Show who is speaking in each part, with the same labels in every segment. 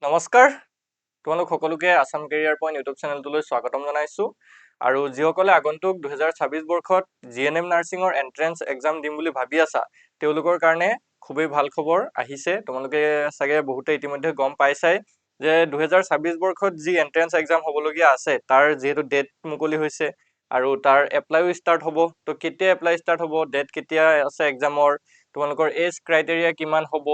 Speaker 1: নমস্কাৰ তোমালোক সকলোকে আসাম কেৰিয়াৰ পইণ্ট ইউটিউব চেনেলটোলৈ স্বাগতম জনাইছো আৰু যিসকলে আগন্তুক 2026 বৰ্ষত জিএনএম নাৰ্ছিঙৰ এন্ট্ৰেন্স এক্সাম দিম বুলি ভাবি আছা তেওঁলোকৰ কাৰণে খুবেই ভাল খবৰ আহিছে তোমালোকে চাগে বহুতে ইতিমধ্যে গম পাইছাই যে 2026 বৰ্ষত যি এন্ট্ৰেন্স এক্সাম হ'বলগীয়া আছে তাৰ যেহেতু ডেট মুকলি হৈছে আৰু তাৰ এপ্লাইও ষ্টাৰ্ট হ'ব তো কেতিয়া এপ্লাই ষ্টাৰ্ট হ'ব ডেট কেতিয়া আছে এক্সামৰ তোমালোকৰ এজ ক্ৰাইটেৰিয়া কিমান হ'ব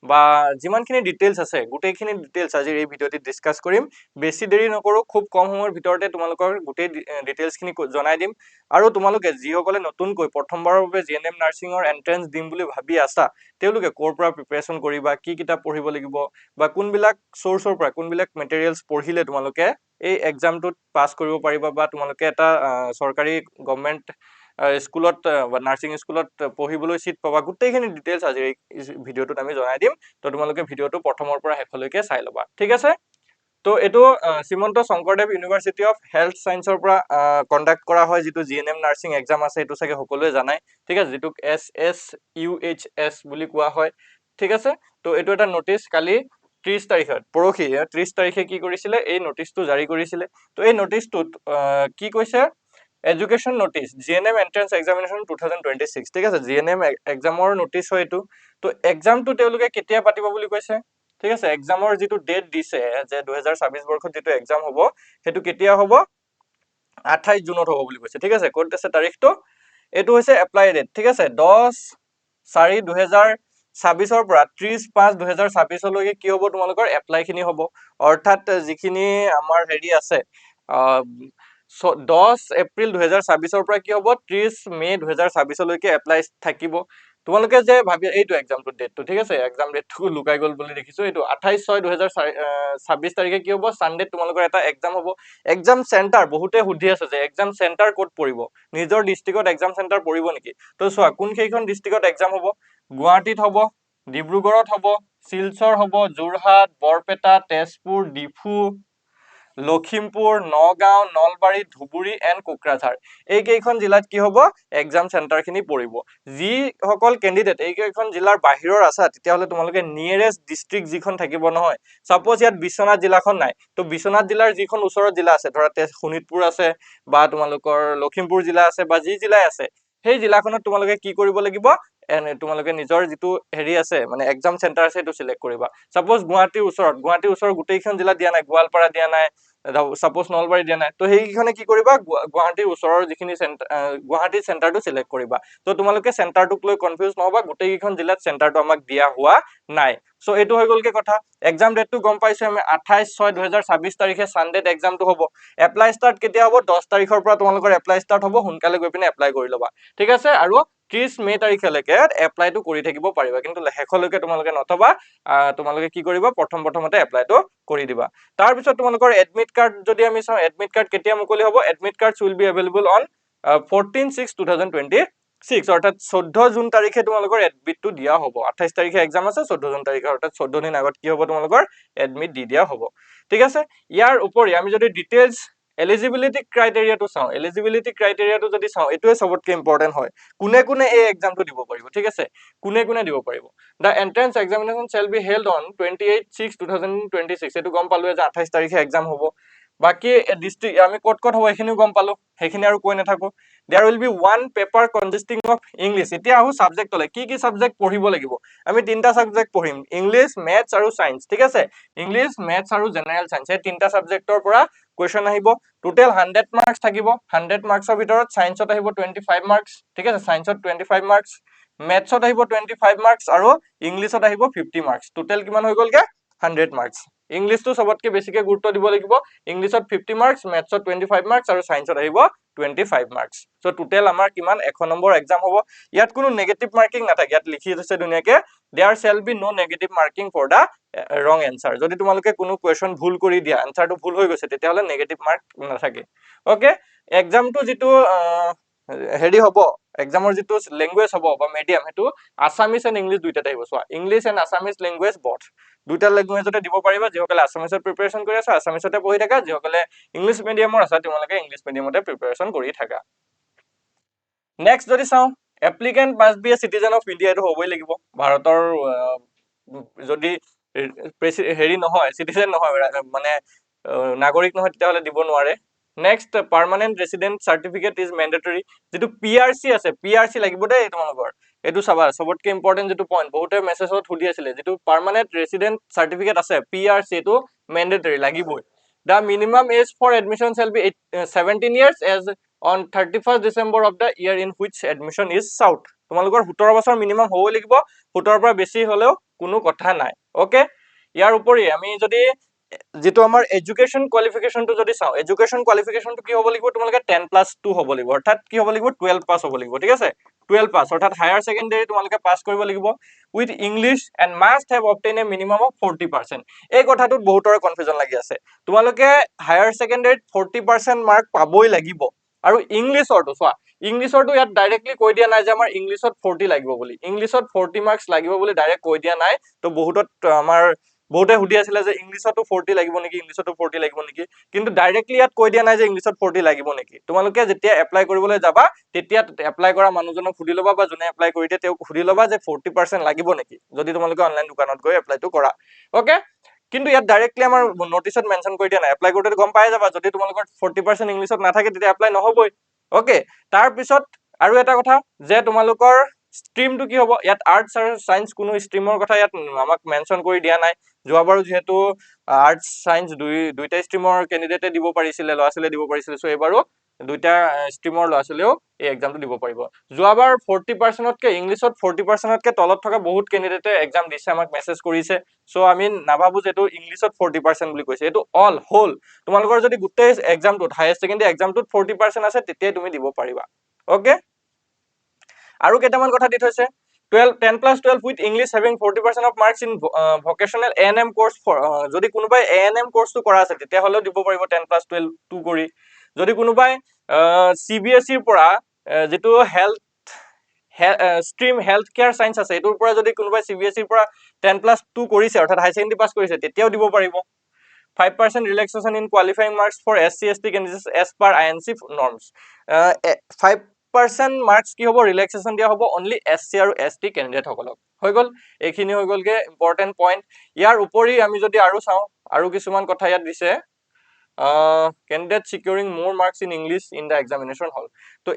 Speaker 1: বা যিমানখিনি ডিটেইলছ আছে গোটেইখিনি ডিটেইলছ আজি এই ভিডিঅ'টিত ডিসকাস কৰিম বেছি দেৰি নকৰো খুব কম সময়ৰ ভিতৰতে তোমালোকৰ গোটেই ডিটেইলছখিনি জনাই দিম আৰু তোমালোকে যিসকলে নতুনকৈ প্ৰথমবাৰৰ বাবে জিএনএম নাৰ্ছিঙৰ এন্ট্ৰেন্স দিম বুলি ভাবি আছা তেওঁলোকে কোৰ পৰা প্ৰিপাৰেচন কৰিবা কি কিতাপ পঢ়িব লাগিব বা কোনবিলাক সোৰ্সৰ পৰা কোনবিলাক মেটেৰিয়েলছ পঢ়িলে তোমালোকে এই এক্সামটোত পাস কৰিব পাৰিবা বা তোমালোকে এটা সৰকাৰি গভৰ্নমেন্ট স্কুলত নাৰ্ছিং স্কুলত পঢ়িবলৈ সিট পাবা গোটেইখিনি ডিটেইলছ আজি এই ভিডিঅ'টোত আমি জনাই দিম তো তোমালোকে ভিডিঅ'টো প্ৰথমৰ পৰা শেষলৈকে চাই ল'বা ঠিক আছে তো এটো Srimanta Sankardev University of Health সায়েন্সৰ পৰা কন্ডাক্ট কৰা হয় যেটো জিএনএম নাৰ্ছিং এক্সাম আছে এটো চাগে সকলোৱে জানাই ঠিক আছে যেটো SSUHS বুলি কোৱা হয় ঠিক আছে তো এটো এটা নোটিস কালি 30 তাৰিখত পৰখি 30 তাৰিখে কি কৰিছিলে এই নোটিসটো জাৰি কৰিছিলে তো এই নোটিসটোত কি কৈছে education notice GNM entrance examination 2026 ঠিক আছে জিএনএম এক্সামৰ নোটিস হয় এটো তো এক্সামটো তেওঁলোকে কেতিয়া পাতিব বুলি কৈছে ঠিক আছে এক্সামৰ যেটো ডেট দিছে যে 2026 বৰ্ষত যেটো এক্সাম হ'ব হেতু কেতিয়া হ'ব 28 জুনত হ'ব বুলি কৈছে ঠিক আছে কোন আছে তাৰিখটো এটো হৈছে এপ্লাই ডেট ঠিক আছে 10/4/2026 ৰ পৰা 30/5/2026 লৈকে কি হ'ব তোমালোকৰ এপ্লাই খিনি হ'ব অৰ্থাৎ যিখিনি আমাৰ হেৰি আছে 10 এপ্ৰিল 2026 ৰ পৰা কি হ'ব 30 মে 2026 লৈকে এপ্লাই থাকিব তোমালোকে যে ভাবি এইটো এক্সামটো ডেটটো ঠিক আছে এক্সাম ডেটটো লুকাই গল বুলি দেখিছো এইটো 28/6/2026 তাৰিখে কি হ'ব সানডে তোমালোকৰ এটা এক্সাম হ'ব এক্সাম সেন্টাৰ বহুতে সুধি আছে যে এক্সাম সেন্টাৰ ক'ত পৰিব নিজৰ ডিস্ট্ৰিক্টত এক্সাম সেন্টাৰ পৰিব নেকি তো চোৱা কোন কেইখন ডিস্ট্ৰিক্টত এক্সাম হ'ব গুৱাহাটীত হ'ব ডিব্ৰুগড়ত হ'ব শিলচৰ হ'ব যোৰহাট বৰপেটা তেজপুৰ ডিফু লখিমপুৰ নগাঁও নলবাৰী ধুবুৰী এণ্ড কোকৰাঝাৰ এই কেইখন জিলাত কি হ'ব এক্সাম সেন্টাৰ খিনি পৰিব যি সকল ক্যান্ডিডেট এই কেইখন জিলাৰ বাহিৰৰ আছে তেতিয়া হলে তোমালোকে নিয়াৰেষ্ট ডিস্ট্ৰিক্ট যিখন থাকিব নহয় সাপোজ ইয়াত বিশ্বনাথ জিলাখন নাই তো বিশ্বনাথ জিলাৰ যিখন ওচৰৰ জিলা আছে ধৰা শোণিতপুৰ আছে বা তোমালোকৰ লখিমপুৰ জিলা আছে বা যি জিলাই আছে সেই জিলাখনত তোমালোকে কি কৰিব লাগিব তোমালোকে নিজৰ যেটো হেৰি আছে মানে এক্সাম সেন্টাৰ আছে এটো সিলেক্ট কৰিবা সাপোজ গুৱাহাটীৰ ওচৰৰ গোটেইখন জিলা দিয়া নাই গোৱালপাৰা দিয়া নাই সাপোজ নলবাৰী দিয়া নাই তো সেইখনে কি কৰিবা গুৱাহাটীৰ ওচৰৰ যিখিনি গুৱাহাটীৰ সেন্টাৰটো সিলেক্ট কৰিবা তো তোমালোকে সেন্টাৰটোক লৈ কনফিউজ নহবা গোটেইখন জিলাত সেন্টাৰটো আমাক দিয়া হোৱা নাই সো এটো হৈ গলকে কথা এক্সাম ডেটটো গম পাইছো আমি 28/6/2026 তাৰিখে সানডে এক্সামটো হ'ব এপ্লাই স্টাৰ্ট কেতিয়া হ'ব 10 তাৰিখৰ পৰা তোমালোকৰ এপ্লাই স্টাৰ্ট হ'ব সোনকালে গৈ পিনে এপ্লাই কৰি লবা ঠিক আছে আৰু 30 মে তাৰিখলৈকে এপ্লাইটো কৰি থাকিব পাৰিবা কিন্তু শেষলৈকে তোমালোকে নথবা তোমালোকে কি কৰিবা প্ৰথমতে এপ্লাইটো কৰি দিবা তাৰ পিছত তোমালোকৰ এডমিট কাৰ্ড যদি আমি চাও এডমিট কাৰ্ড কেতিয়া মুকলি হ'ব admit card will be available on 14/6/2026 অৰ্থাৎ 14 জুন তাৰিখে তোমালোকৰ এডমিটটো দিয়া হ'ব 28 তাৰিখে এক্সাম আছে 14 জুন তাৰিখে অৰ্থাৎ 14 দিন আগত কি হ'ব তোমালোকৰ এডমিট দি দিয়া হ'ব ঠিক আছে ইয়াৰ উপৰি আমি যদি ডিটেইলছ এলিজিবিলিটি ক্ৰাইটেৰিয়াটো চাও এলিজিবিলিটি ক্ৰাইটেৰিয়াটো যদি চাও এটোৱে সবতকৈ ইম্পৰ্টেন্ট হয় কোনে এই এক্সামটো দিব পাৰিব ঠিক আছে কোনে দিব পাৰিব The entrance examination shall be held on 28/6/2026 এটো গম পালো যে 28 তাৰিখে এক্সাম হ'ব বাকি ডিস্ট্ৰিক্ট আমি কত হ'ব এখিনিও গম পালো হেখিনি আৰু কৈ নাথাকো there will be one paper consisting of english এতিয়া আহো সাবজেক্টলে কি সাবজেক্ট পঢ়িব লাগিব আমি তিনটা সাবজেক্ট পঢ়িম ইংলিশ ম্যাথছ আৰু সায়েন্স ঠিক আছে ইংলিশ ম্যাথছ আৰু জেনাৰেল সায়েন্স এই তিনটা সাবজেক্টৰ পৰা কোৱেশ্চন আহিব টোটাল 100 মাৰ্কস থাকিব 100 মাৰ্কসৰ ভিতৰত সায়েন্সত আহিব 25 মাৰ্কস ঠিক আছে সায়েন্সত 25 মাৰ্কস ম্যাথছত আহিব 25 মাৰ্কস আৰু ইংলিশত আহিব 50 মাৰ্কস টোটাল কিমান হৈ গলকে 100 মাৰ্কস ইংলিশটো সবতকৈ বেছিকে গুৰুত্ব দিব লাগিব ইংলিশত 50 মাৰ্কস ম্যাথছত 25 মাৰ্কস আৰু সায়েন্সত আহিব 25 মাৰ্কস সো টোটাল আমাৰ কিমান 100 নম্বৰ এক্সাম হ'ব ইয়াত কোনো নেগেটিভ মাৰ্কিং নাথাকে ইয়াত লিখি আছে ধুনিয়াকে there shall be no negative marking for the wrong answer যদি তোমালোকে কোনো কোৱেশ্চন ভুল কৰি দিয়া আনসাৰটো ভুল হৈ গৈছে তেতিয়া হলে নেগেটিভ মাৰ্ক নাথাকে ওকে এক্সামটো যেটো হেৰি হ'ব এক্সামৰ যেটো ল্যাঙ্গুৱেজ হ'ব বা মিডিয়াম হেতু আসামিজ এণ্ড ইংলিশ দুইটাতে আহিব সোৱা English and Assamese language both দুইটা ল্যাঙ্গুৱেজতে দিব পাৰিবা যিসকলে আসামিজত প্ৰিপাৰেচন কৰি আছে আসামিজতে পঢ়ি থাকা যিসকলে ইংলিশ মিডিয়ামৰ আছে তোমালোকে ইংলিশ মিডিয়ামতে প্ৰিপাৰেচন কৰি থাকা নেক্সট যদি চাও applicant must be a citizen of India এটো হ'বই লাগিব ভাৰতৰ যদি হেৰি নহয়, চিটিজেন নহয়, মানে নাগৰিক নহয়, তেতিয়াহ'লে দিব নোৱাৰে। Next, permanent resident certificate is mandatory. যিটো PRC আছে, PRC লাগিব দেই তোমালোকৰ। এইটো চাবা, চবতকে ইম্পৰ্টেণ্ট যিটো পইণ্ট, বহুতে মেছেজত সুধি আছিলে, যিটো পাৰ্মানেণ্ট ৰেচিডেণ্ট চাৰ্টিফিকেট আছে PRC, এইটো মেণ্ডেটৰী লাগিবই। The minimum age for admission shall be 17 years as on 31st December of the year in which admission is sought. তোমালোকৰ 17 বছৰ মিনিমাম হ'ব লাগিব, 17 পৰা বেছি হ'লেও কোনো কথা নাই। ওকে, ইয়াৰ উপৰি আমি যদি যেটো আমাৰ এডুকেশন কোৱালিফিকেশনটো যদি চাও, এডুকেশন কোৱালিফিকেশনটো কি হ'ব লাগিব, তোমালোকে 10+2 হ'ব লাগিব, অৰ্থাৎ কি হ'ব লাগিব, 12 পাস হ'ব লাগিব, ঠিক আছে। 12 পাস অৰ্থাৎ হায়াৰ সেকেন্ডাৰী তোমালোকে পাস কৰিব লাগিব with English and must have obtain a minimum of 40%। এই কথাটোত বহুতৰে কনফিউজন লাগি আছে। তোমালোকে হায়াৰ সেকেন্ডাৰীত 40% মাৰ্ক পাবই লাগিব। আৰু ইংলিছৰটো চোৱা, ইংলিছৰটো ইয়াত ডাইৰেক্টলি কৈ দিয়া নাই যে আমাৰ ইংলিছত 40 লাগিব বুলি, ইংলিছত 40 মাৰ্কস লাগিব বুলি ডাইৰেক্ট কৈ দিয়া নাই। তো বহুতত আমাৰ বহুতে সুধি আছিলে যে ইংলিছতো 40 লাগিব নেকি, ইংলিছতো 40 লাগিব নেকি, কিন্তু ডাইৰেক্টলি ইয়াত কৈ দিয়া নাই যে ইংলিছত 40 লাগিব নেকি। তোমালোকে যেতিয়া এপ্লাই কৰিবলৈ যাবা, তেতিয়া এপ্লাই কৰা মানুহজনক সুধি ল'বা, বা যোনে এপ্লাই কৰি দিয়ে তেওঁক সুধি ল'বা যে 40% লাগিব নেকি, যদি তোমালোকে অনলাইন দোকানত গৈ এপ্লাইটো কৰা। ওকে, কিন্তু ইয়াত ডাইৰেক্টলি আমাৰ নোটিছত মেনশন কৰি দিয়া নাই, এপ্লাই কৰোঁতে গম পাই যাবা, যদি তোমালোকৰ 40% ইংলিছত নাথাকে তেতিয়া এপ্লাই নহবই। ওকে, তাৰ পিছত আৰু এটা কথা যে তোমালোকৰ স্ট্ৰীমটো কি হ'ব, ইয়াত আৰ্টছ আৰু সায়েন্স কোনো স্ট্ৰীমৰ কথা ইয়াত আমাক মেনশন কৰি দিয়া নাই। যোৱাবাৰো যিহেতু আৰ্টছ সায়েন্স দুইটা স্ট্ৰীমৰ কেণ্ডিডেটে দিব পাৰিছিলে, ল'ৰা ছোৱালীয়ে দিব পাৰিছিলে, সো এবাৰো দুইটা স্ট্ৰীমৰ ল'ৰা ছোৱালীয়েও এই এক্সামটো দিব পাৰিব। যোৱাবাৰ 40%তকৈ ইংলিছত 40%তকৈ তলত থকা বহুত কেণ্ডিডেটে এক্সাম দিছে, আমাক মেছেজ কৰিছে। সো আমি নাভাবো যে এইটো ইংলিছত 40% বুলি কৈছে, এইটো অল হোল তোমালোকৰ যদি গোটেই এক্সামটোত হায়াৰ সেকেন্ডাৰী এক্সামটোত 40% আছে, তেতিয়াই তুমি দিব পাৰিবা। ওকে, আৰু কেইটামান কথা দি থৈছে। 10+12 with English having 40% of marks in vocational A&M course for যদি কোনোবাই A&M কোৰ্সটো কৰা আছে তেতিয়াহ'লেও দিব পাৰিব 10+12 2 কৰি। যদি কোনোবাই CBSE ৰ পৰা যেটো হেল্থ স্ট্ৰীম হেল্থ কেয়াৰ সায়েন্স আছে, এটোৰ পৰা যদি কোনোবাই CBSE ৰ পৰা 10+2 কৰিছে, অৰ্থাৎ হাই সেকেন্ডাৰী পাস কৰিছে, তেতিয়াও দিব পাৰিব। 5% relaxation in qualifying marks for SC/ST candidates as per INC norms. 5% marks কি হ'ব, relaxation দিয়া হ'ব only SC আৰু ST candidate সকলক। হৈ গ'ল, এইখিনি হৈ গ'লগে ইম্পৰ্টেন্ট পইণ্ট। ইয়াৰ উপৰি আমি যদি আৰু চাওঁ, আৰু কিছুমান কথা ইয়াত দিছে, candidate securing more marks in English in the examination hall. তো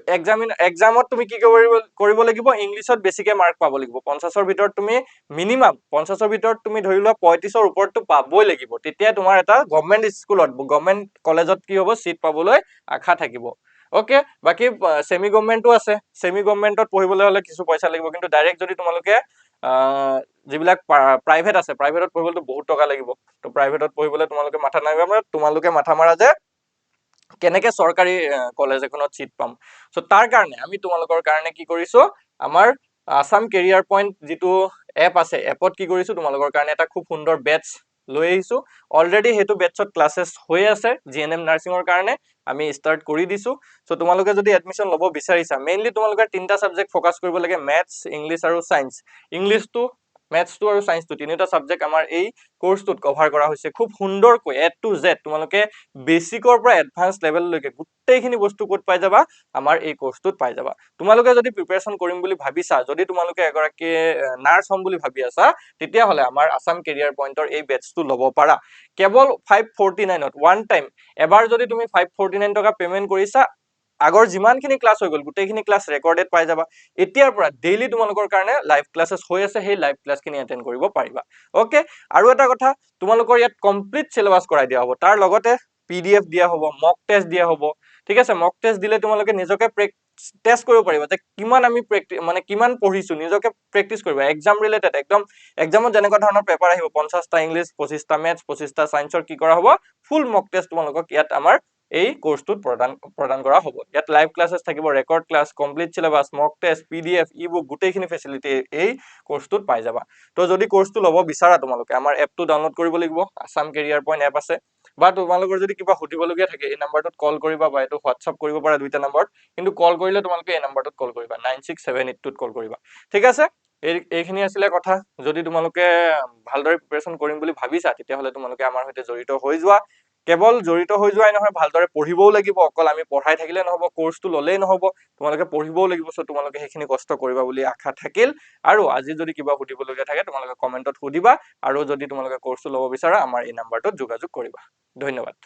Speaker 1: এক্সামত তুমি কি কৰিব লাগিব, ইংলিছত বেছিকে মাৰ্ক পাব লাগিব। 50ৰ ভিতৰত তুমি মিনিমাম 50ৰ ভিতৰত তুমি ধৰি লোৱা 35ৰ ওপৰতটো পাবই লাগিব, তেতিয়া তোমাৰ এটা গভৰ্ণমেণ্ট স্কুলত, গভৰ্ণমেণ্ট কলেজত কি হ'ব, সিট পাবলৈ আশা থাকিব। ওকে, বাকি সেমি গভৰ্ণমেণ্টও আছে, সেমি গভৰ্ণমেণ্টত পঢ়িবলৈ হ'লে কিছু পইচা লাগিব, কিন্তু ডাইৰেক্ট যদি তোমালোকে যিবিলাক প্ৰাইভেট আছে, প্ৰাইভেটত পঢ়িবলৈ বহুত টকা লাগিব। তো প্ৰাইভেটত পঢ়িবলৈ তোমালোকে মাথা নামাৰিবা, তোমালোকে মাথা মাৰা যে কেনেকে চৰকাৰী কলেজ এখনত সিট পাম। সো তাৰ কাৰণে আমি তোমালোকৰ কাৰণে কি কৰিছো, আমাৰ আসাম কেৰিয়াৰ পইণ্ট যিটো এপ আছে, এপত কি কৰিছো, তোমালোকৰ কাৰণে এটা খুব সুন্দৰ বেটচ লৈ আহিছো। অলৰেডি হেতু বেটচত ক্লাसेছ হৈ আছে, GNM নাৰ্ছিঙৰ কাৰণে আমি ষ্টাৰ্ট কৰি দিছো। সো তোমালোকে যদি এডমিশন ল'ব বিচাৰিছা, মেইনলি তোমালোকে তিনটা সাবজেক্ট ফোকাস কৰিব লাগে, ম্যাথছ, ইংলিশ আৰু সায়েন্স। ইংলিশটো, ম্যাথছটো আৰু সায়েন্সটো তিনিটা সাবজেক্ট আমাৰ এই কোৰ্সটোত কভাৰ কৰা হৈছে খুব সুন্দৰকৈ A to Z। তোমালোকে বেসিকৰ পৰা এডভান্স লেভেললৈকে গোটেইখিনি বস্তু ক'ত পাই যাবা, আমাৰ এই কোৰ্সটোত পাই যাবা। তোমালোকে যদি প্ৰিপাৰেচন কৰিম বুলি ভাবিছা, যদি তোমালোকে এগৰাকী নাৰ্ছ হ'ম বুলি ভাবি আছা, তেতিয়াহ'লে আমাৰ আসাম কেৰিয়াৰ পইণ্টৰ এই বেটচটো ল'ব পাৰা। কেৱল 549ত ওৱান টাইম, এবাৰ যদি তুমি 549 টকা পেমেন্ট কৰিছা, আগৰ যিমানখিনি ক্লাছ হৈ গ'ল গোটেইখিনি ক্লাছ ৰেকৰ্ডেড পাই যাবা। এতিয়াৰ পৰা ডেইলি তোমালোকৰ কাৰণে লাইভ ক্লাছেছ হৈ আছে, সেই লাইভ ক্লাছখিনি এটেন্ড কৰিব পাৰিবা। ওকে, আৰু এটা কথা, তোমালোকৰ ইয়াত কমপ্লিট সিলেবাস কৰাই দিয়া হ'ব, তাৰ লগতে PDF দিয়া হ'ব, মক টেষ্ট দিয়া হ'ব। ঠিক আছে, মক টেষ্ট দিলে তোমালোকে নিজকে টেষ্ট কৰিব পাৰিবা যে কিমান আমি মানে কিমান পঢ়িছো, নিজকে প্ৰেক্টিচ কৰিবা। এক্সাম ৰিলেটেড, একদম এক্সামত যেনেকুৱা ধৰণৰ পেপাৰ আহিব, 50টা ইংলিছ, 25টা ম্যাথছ, 25টা সায়েন্সৰ কি কৰা হ'ব, ফুল মক টেষ্ট তোমালোকক ইয়াত আমাৰ এই কোৰ্সটোত প্ৰদান কৰা হ'ব। ইয়াত লাইভ ক্লাছেছ থাকিব, ৰেকৰ্ড ক্লাছ, কমপ্লিট সিলেবাস, মক টেষ্ট, PDF, ই-বুক গোটেইখিনি ফেচিলিটি এই কোৰ্সটোত পাই যাবা। তো যদি কোৰ্সটো ল'ব বিচাৰা, তোমালোকে আমাৰ এপটো ডাউনলোড কৰিব লাগিব, আসাম কেৰিয়াৰ পইণ্ট এপ আছে, বা তোমালোকৰ যদি কিবা সুধিবলগীয়া থাকে এই নাম্বাৰটোত কল কৰিবা, বা এইটো হোৱাটছআপ কৰিব পাৰা দুইটা নাম্বাৰত, কিন্তু কল কৰিলে তোমালোকে এই নাম্বাৰটোত কল কৰিবা, 9678টোত কল কৰিবা। ঠিক আছে, এইখিনি আছিলে কথা। যদি তোমালোকে ভালদৰে প্ৰিপাৰেচন কৰিম বুলি ভাবিছা, তেতিয়াহ'লে তোমালোকে আমাৰ সৈতে জড়িত হৈ যোৱা। কেৱল জড়িত হৈ যোৱাই নহয়, ভালদৰে পঢ়িবও লাগিব। অকল আমি পঢ়াই থাকিলে নহ'ব, কোৰ্চটো ল'লেই নহ'ব, তোমালোকে পঢ়িবও লাগিব। চ' তোমালোকে সেইখিনি কষ্ট কৰিবা বুলি আশা থাকিল। আৰু আজি যদি কিবা সুধিবলগীয়া থাকে তোমালোকে কমেণ্টত সুধিবা, আৰু যদি তোমালোকে কোৰ্চটো ল'ব বিচাৰা আমাৰ এই নাম্বাৰটোত যোগাযোগ কৰিবা। ধন্যবাদ।